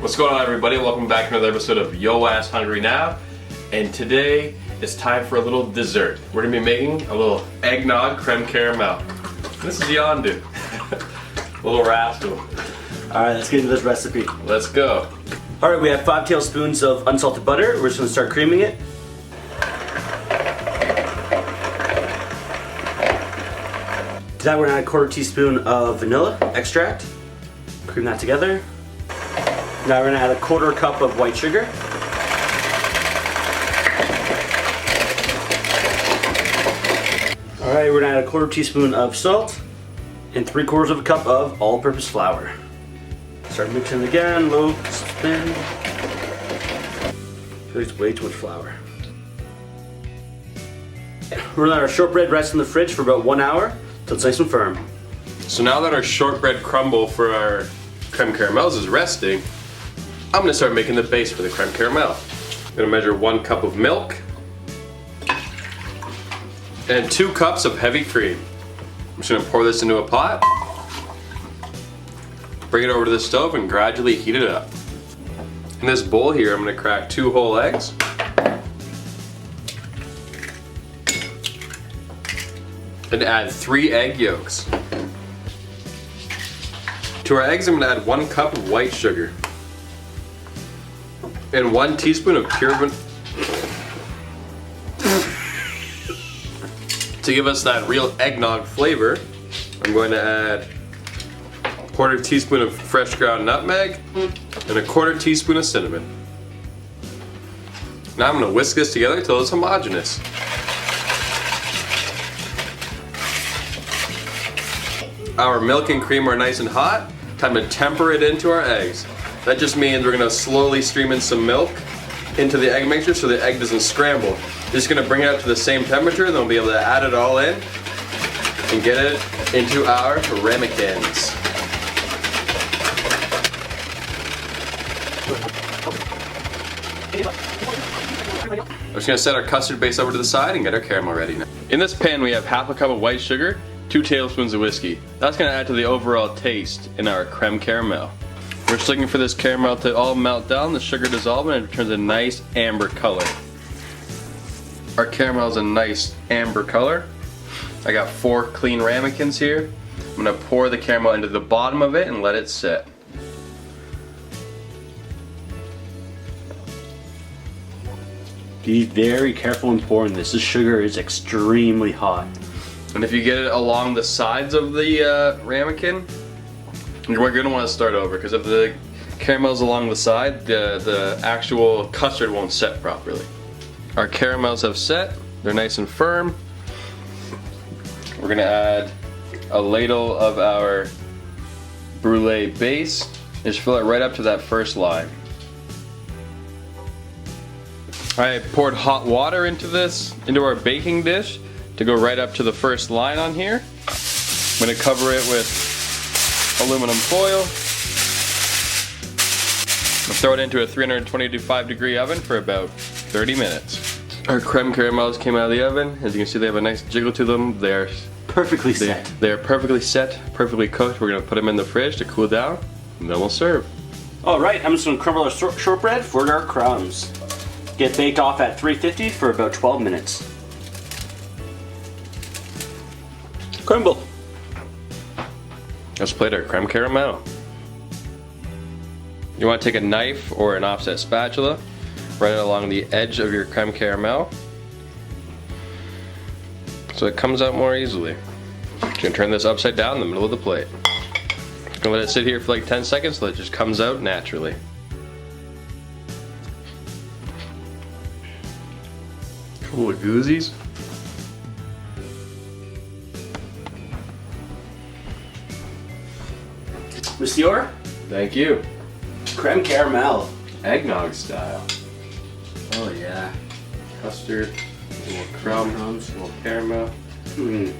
What's going on, everybody? Welcome back to another episode of Yo Ass Hungry Now. And today it's time for a little dessert. We're gonna be making a little eggnog creme caramel. This is YAHN, dude. Little rascal. Alright, let's get into this recipe. Let's go. Alright, we have 5 tablespoons of unsalted butter. We're just gonna start creaming it. To that, we're gonna add a 1/4 teaspoon of vanilla extract. Cream that together. Now we're gonna add a 1/4 cup of white sugar. Alright, we're gonna add a 1/4 teaspoon of salt and 3/4 cup of all-purpose flour. Start mixing again, low spin. There's way too much flour. We're gonna let our shortbread rest in the fridge for about 1 hour till it's nice and firm. So now that our shortbread crumble for our creme caramels is resting, I'm gonna start making the base for the creme caramel. I'm gonna measure 1 cup of milk and 2 cups of heavy cream. I'm just gonna pour this into a pot, bring it over to the stove and gradually heat it up. In this bowl here, I'm gonna crack 2 whole eggs. And add 3 egg yolks. To our eggs, I'm gonna add 1 cup of white sugar. And 1 teaspoon of pure vanilla. To give us that real eggnog flavor, I'm going to add a 1/4 teaspoon of fresh ground nutmeg and a 1/4 teaspoon of cinnamon. Now I'm going to whisk this together until it's homogeneous. Our milk and cream are nice and hot. Time to temper it into our eggs. That just means we're going to slowly stream in some milk into the egg mixture so the egg doesn't scramble. Just going to bring it up to the same temperature, then we'll be able to add it all in and get it into our ramekins. I'm just going to set our custard base over to the side and get our caramel ready now. In this pan we have 1/2 cup of white sugar, 2 tablespoons of whiskey. That's going to add to the overall taste in our creme caramel. We're just looking for this caramel to all melt down, the sugar dissolve, and it turns a nice amber color. Our caramel is a nice amber color. I got 4 clean ramekins here. I'm going to pour the caramel into the bottom of it and let it sit. Be very careful in pouring this. This sugar is extremely hot. And if you get it along the sides of the ramekin, we're going to want to start over, because if the caramel's along the side, the actual custard won't set properly. Our caramels have set, they're nice and firm. We're going to add a ladle of our brulee base. Just fill it right up to that first line. I poured hot water into our baking dish to go right up to the first line on here. I'm going to cover it with aluminum foil. I'll throw it into a 325 degree oven for about 30 minutes. Our creme caramels came out of the oven. As you can see, they have a nice jiggle to them. They're perfectly set. They're perfectly set, perfectly cooked. We're going to put them in the fridge to cool down, and then we'll serve. Alright, I'm just going to crumble our shortbread for our crumbs. Get baked off at 350 for about 12 minutes. Crumble. Let's plate our creme caramel. You want to take a knife or an offset spatula, run it along the edge of your creme caramel so it comes out more easily. You're going to turn this upside down in the middle of the plate. You're going to let it sit here for like 10 seconds so it just comes out naturally. Couple of goozies. Monsieur? Thank you. Creme caramel. Eggnog style. Oh yeah. Custard, a little crumbs, a little caramel. Delicious.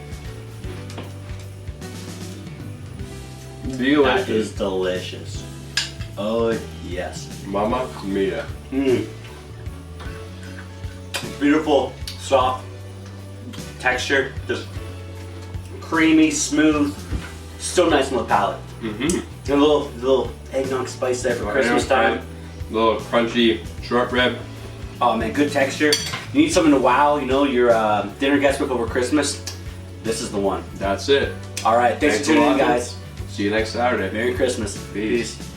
That is delicious. Oh yes. Mamma mia. Beautiful, soft texture, just creamy, smooth, still nice on the palate. A little eggnog spice there for Christmas time. Little crunchy shortbread. Oh man, good texture. You need something to wow, you know, your dinner guests with over Christmas. This is the one. That's it. All right, thanks for tuning in, guys. See you next Saturday. Merry Christmas. Peace.